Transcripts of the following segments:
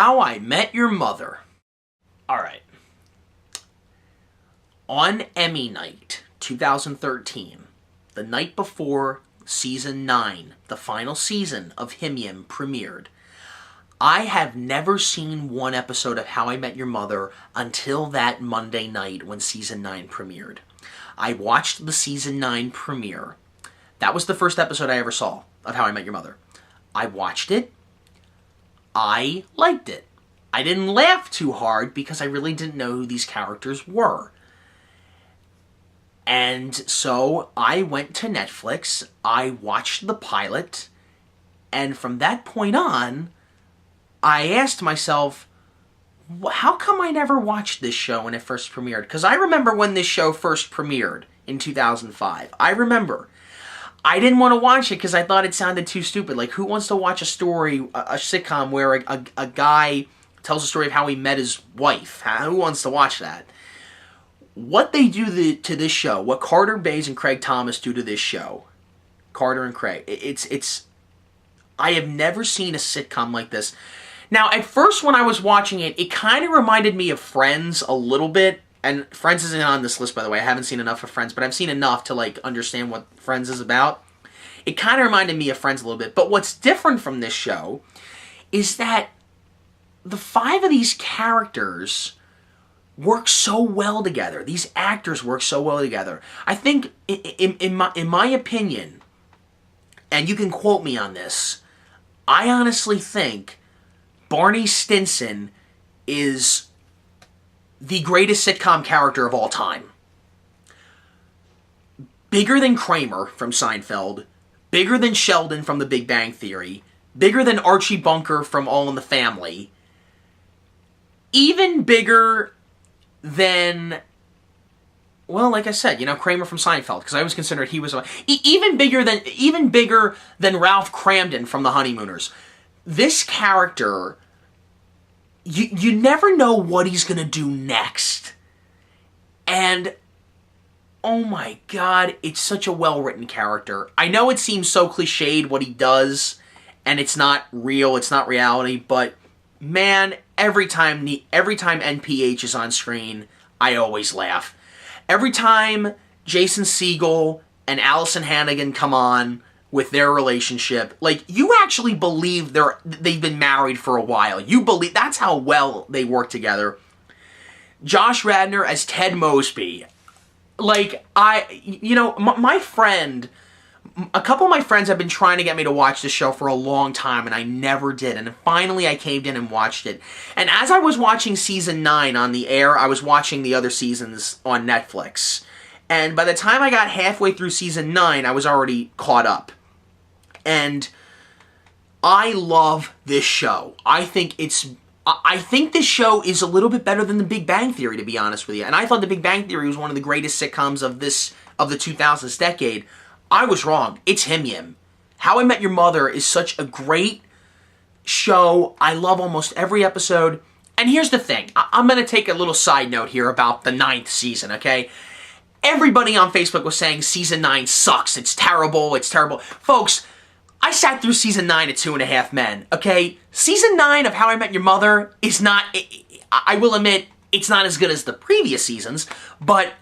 How I Met Your Mother. Alright. On Emmy night, 2013, the night before Season 9, the final season of Honeymooners premiered, I have never seen one episode of How I Met Your Mother until that Monday night when Season 9 premiered. I watched the Season 9 premiere. That was the first episode I ever saw of How I Met Your Mother. I watched it. I liked it. I didn't laugh too hard because I really didn't know who these characters were. And so I went to Netflix, I watched the pilot, and from that point on, I asked myself, how come I never watched this show when it first premiered? Because I remember when this show first premiered in 2005. I remember. I didn't want to watch it because I thought it sounded too stupid. Like, who wants to watch a story, a sitcom where a guy tells a story of how he met his wife? Who wants to watch that? What they do to this show, what Carter Bays and Craig Thomas do to this show, Carter and Craig, it's I have never seen a sitcom like this. Now, at first when I was watching it, it kind of reminded me of Friends a little bit. And Friends isn't on this list, by the way. I haven't seen enough of Friends, but I've seen enough to, like, understand what Friends is about. It kind of reminded me of Friends a little bit. But what's different from this show is that the 5 of these characters work so well together. These actors work so well together. I think, in my opinion, and you can quote me on this, I honestly think Barney Stinson is the greatest sitcom character of all time. Bigger than Kramer from Seinfeld, bigger than Sheldon from The Big Bang Theory, bigger than Archie Bunker from All in the Family, even bigger than, well, like I said, you know, Kramer from Seinfeld, because I always considered he was even bigger than Ralph Cramden from The Honeymooners. This character, you never know what he's going to do next. And, oh my God, it's such a well-written character. I know it seems so cliched what he does, and it's not real, it's not reality, but, man, every time NPH is on screen, I always laugh. Every time Jason Segel and Allison Hannigan come on with their relationship, like, you actually believe they've been married for a while. You believe, that's how well they work together. Josh Radnor as Ted Mosby. Like, my friend, a couple of my friends have been trying to get me to watch this show for a long time, and I never did. And finally I caved in and watched it. And as I was watching Season 9 on the air, I was watching the other seasons on Netflix. And by the time I got halfway through Season 9, I was already caught up. And I love this show. I think this show is a little bit better than The Big Bang Theory, to be honest with you. And I thought The Big Bang Theory was one of the greatest sitcoms of the 2000s decade. I was wrong. It's Honeymooners. How I Met Your Mother is such a great show. I love almost every episode. And here's the thing. I'm going to take a little side note here about the 9th season, okay? Everybody on Facebook was saying Season 9 sucks. It's terrible. It's terrible. Folks, I sat through Season 9 of 2.5 Men, okay? Season 9 of How I Met Your Mother is not, I will admit, it's not as good as the previous seasons, but,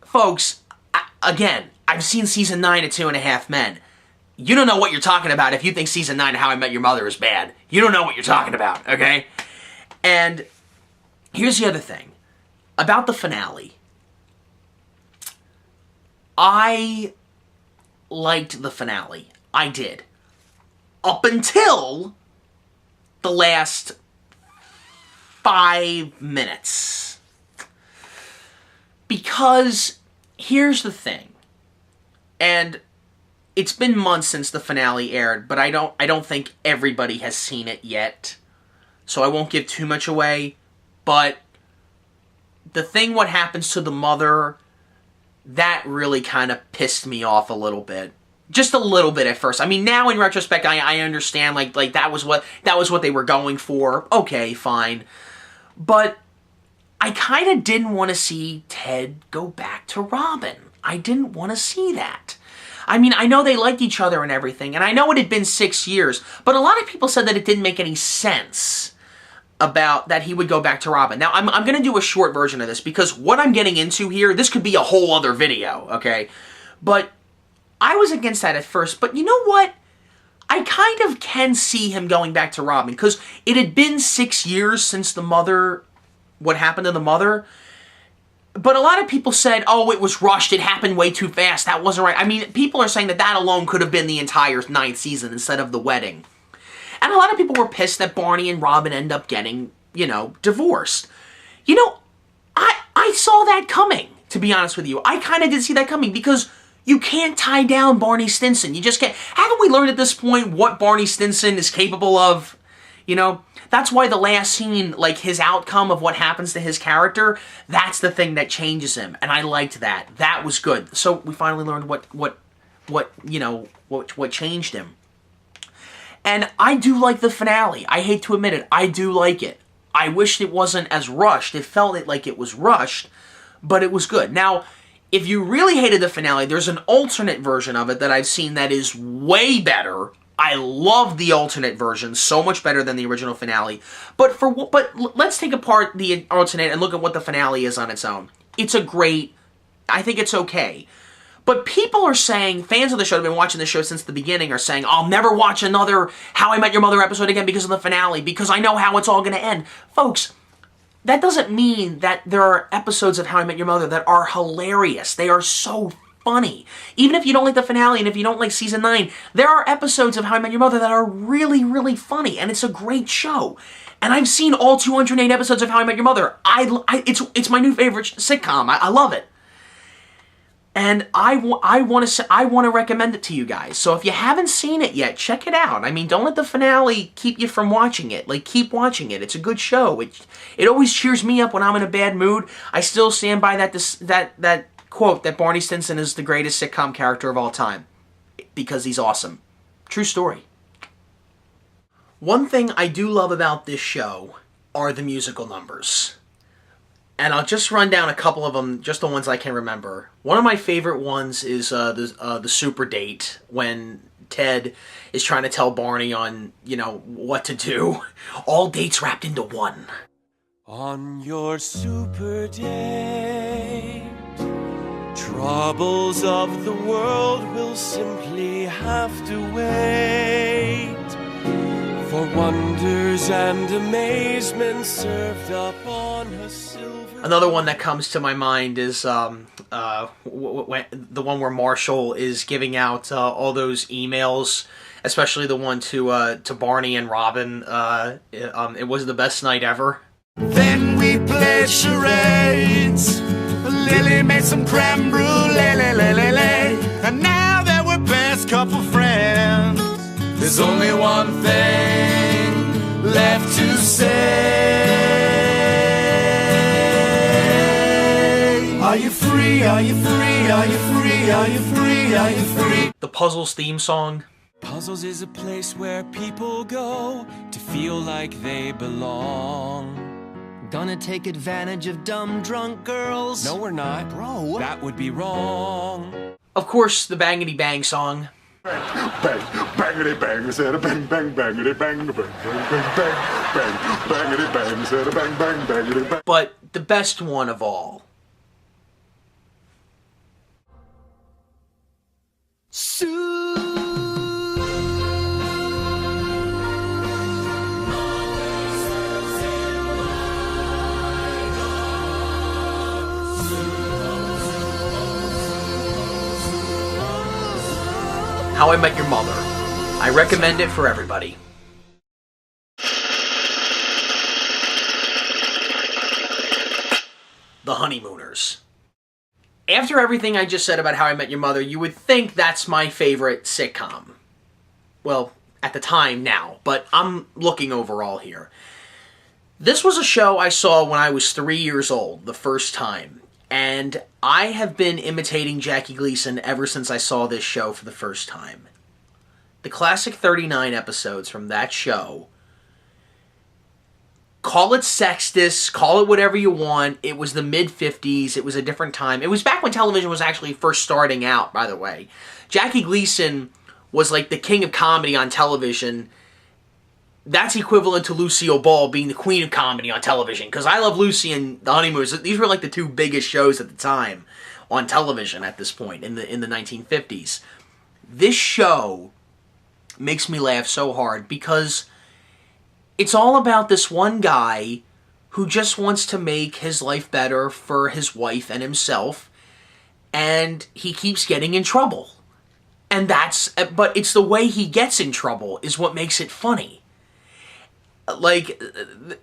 folks, again, I've seen Season 9 of 2.5 Men. You don't know what you're talking about if you think Season 9 of How I Met Your Mother is bad. You don't know what you're talking about, okay? And here's the other thing. About the finale. I liked the finale. I did. Up until the last 5 minutes. Because here's the thing. And it's been months since the finale aired, but I don't think everybody has seen it yet. So I won't give too much away. But the thing what happens to the mother, that really kind of pissed me off a little bit. Just a little bit at first. I mean, now in retrospect, I understand, like that was what they were going for. Okay, fine. But I kind of didn't want to see Ted go back to Robin. I didn't want to see that. I mean, I know they liked each other and everything, and I know it had been 6 years, but a lot of people said that it didn't make any sense. about that he would go back to Robin. Now, I'm going to do a short version of this because what I'm getting into here, this could be a whole other video, okay? But I was against that at first, but you know what? I kind of can see him going back to Robin because it had been 6 years since the mother, what happened to the mother. But a lot of people said, oh, it was rushed, it happened way too fast, that wasn't right. I mean, people are saying that that alone could have been the entire 9th season instead of the wedding. And a lot of people were pissed that Barney and Robin end up getting, you know, divorced. You know, I saw that coming, to be honest with you. I kind of did see that coming because you can't tie down Barney Stinson. You just can't. Haven't we learned at this point what Barney Stinson is capable of? You know, that's why the last scene, like his outcome of what happens to his character, that's the thing that changes him. And I liked that. That was good. So we finally learned what changed him. And I do like the finale. I hate to admit it. I do like it. I wished it wasn't as rushed. It felt like it was rushed, but it was good. Now, if you really hated the finale, there's an alternate version of it that I've seen that is way better. I love the alternate version, so much better than the original finale. But let's take apart the alternate and look at what the finale is on its own. It's a great, I think it's okay. But people are saying, fans of the show have been watching the show since the beginning, are saying, I'll never watch another How I Met Your Mother episode again because of the finale, because I know how it's all going to end. Folks, that doesn't mean that there are episodes of How I Met Your Mother that are hilarious. They are so funny. Even if you don't like the finale and if you don't like season 9, there are episodes of How I Met Your Mother that are really, really funny, and it's a great show. And I've seen all 208 episodes of How I Met Your Mother. It's my new favorite sitcom. I love it. And I want to recommend it to you guys. So if you haven't seen it yet, check it out. I mean, don't let the finale keep you from watching it. Like, keep watching it. It's a good show. It always cheers me up when I'm in a bad mood. I still stand by that quote that Barney Stinson is the greatest sitcom character of all time because he's awesome. True story. One thing I do love about this show are the musical numbers. And I'll just run down a couple of them, just the ones I can remember. One of my favorite ones is the super date, when Ted is trying to tell Barney on, you know, what to do. All dates wrapped into one. On your super date, troubles of the world will simply have to wait. For wonders and amazement served up on her silver. Another one that comes to my mind is the one where Marshall is giving out all those emails, especially the one to Barney and Robin. It was the best night ever. Then we played charades. Lily made some creme brulee, and now that we're best couple friends, there's only one thing left to say. Are you free? Are you free? Are you free? Are you free? Are you free? The Puzzles theme song. Puzzles is a place where people go to feel like they belong. Gonna take advantage of dumb drunk girls. No, we're not. Bro. That would be wrong. Of course, the Bangity Bang song. Bang, bangity bang, said a bang, bang, bangity bang, bang, bang, bang, bang, bangity bang, said a bang, bang, bangity bang. But the best one of all. How I Met Your Mother. I recommend it for everybody. The Honeymooners. After everything I just said about How I Met Your Mother, you would think that's my favorite sitcom. Well, at the time now, but I'm looking overall here. This was a show I saw when I was 3 years old, the first time. And I have been imitating Jackie Gleason ever since I saw this show for the first time. The classic 39 episodes from that show, call it sexist, call it whatever you want, it was the mid-50s, it was a different time. It was back when television was actually first starting out, by the way. Jackie Gleason was like the king of comedy on television, that's equivalent to Lucille Ball being the queen of comedy on television. Because I Love Lucy and The Honeymooners, these were like the two biggest shows at the time on television at this point in the 1950s. This show makes me laugh so hard because it's all about this one guy who just wants to make his life better for his wife and himself, and he keeps getting in trouble. But it's the way he gets in trouble is what makes it funny. Like,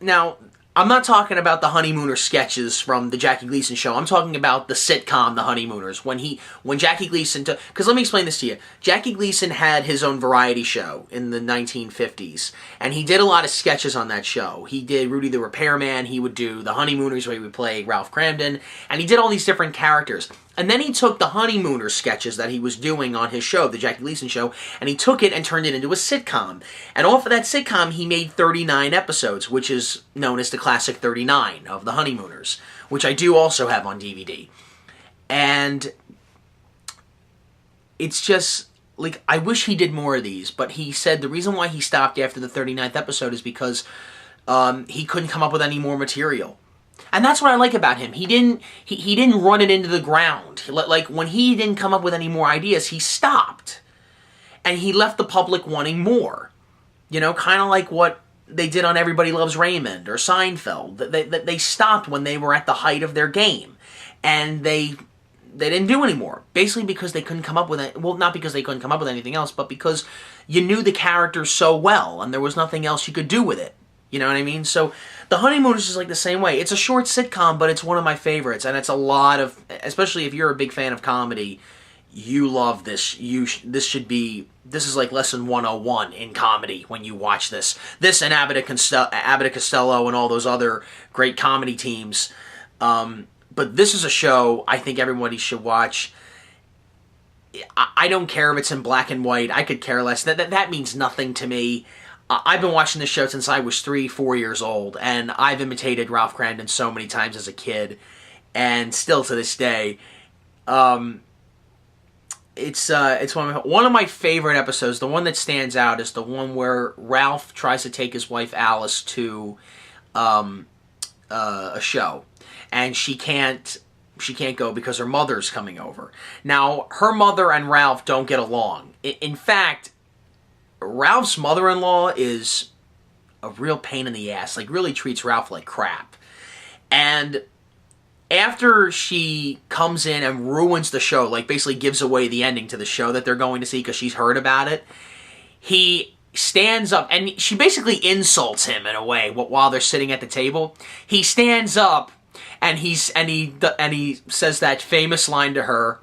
now, I'm not talking about the Honeymooners sketches from the Jackie Gleason show. I'm talking about the sitcom The Honeymooners. When Jackie Gleason took... Because let me explain this to you. Jackie Gleason had his own variety show in the 1950s. And he did a lot of sketches on that show. He did Rudy the Repairman. He would do The Honeymooners where he would play Ralph Cramden. And he did all these different characters. And then he took the Honeymooners sketches that he was doing on his show, the Jackie Gleason show, and he took it and turned it into a sitcom. And off of that sitcom, he made 39 episodes, which is known as the Classic 39 of the Honeymooners, which I do also have on DVD. And it's just, like, I wish he did more of these, but he said the reason why he stopped after the 39th episode is because he couldn't come up with any more material. And that's what I like about him. He didn't run it into the ground. Like, when he didn't come up with any more ideas, he stopped. And he left the public wanting more. You know, kind of like what they did on Everybody Loves Raymond or Seinfeld. They stopped when they were at the height of their game. And they didn't do any more. Basically because they couldn't come up with it. Well, not because they couldn't come up with anything else, but because you knew the characters so well and there was nothing else you could do with it. You know what I mean? So The Honeymooners is like the same way. It's a short sitcom, but it's one of my favorites. And it's a lot of, especially if you're a big fan of comedy, you love this. This is like lesson 101 in comedy when you watch this. This and Abbott and Costello and all those other great comedy teams. But this is a show I think everybody should watch. I don't care if it's in black and white. I could care less. That means nothing to me. I've been watching this show since I was 3-4 years old, and I've imitated Ralph Cramden so many times as a kid, and still to this day. It's one of my favorite episodes. The one that stands out is the one where Ralph tries to take his wife Alice to a show, and she can't go because her mother's coming over. Now, her mother and Ralph don't get along. In fact, Ralph's mother-in-law is a real pain in the ass. Like, really treats Ralph like crap. And after she comes in and ruins the show, like basically gives away the ending to the show that they're going to see because she's heard about it, he stands up and she basically insults him in a way while they're sitting at the table. He stands up and he says that famous line to her.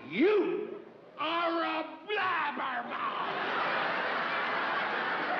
You are a blabbermouth!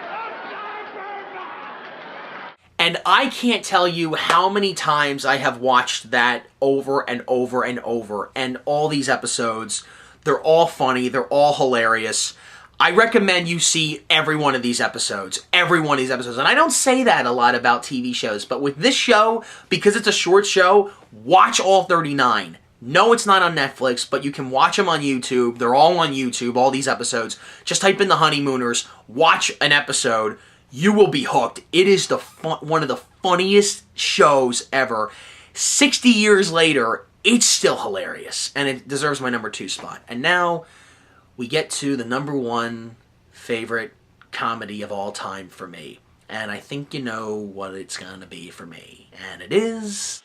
A blabbermouth! And I can't tell you how many times I have watched that over and over and over. And all these episodes, they're all funny, they're all hilarious. I recommend you see every one of these episodes. Every one of these episodes. And I don't say that a lot about TV shows, but with this show, because it's a short show, watch all 39. No, it's not on Netflix, but you can watch them on YouTube. They're all on YouTube, all these episodes. Just type in The Honeymooners, watch an episode. You will be hooked. It is one of the funniest shows ever. 60 years later, it's still hilarious, and it deserves my number 2 spot. And now we get to the number 1 favorite comedy of all time for me. And I think you know what it's going to be for me. And it is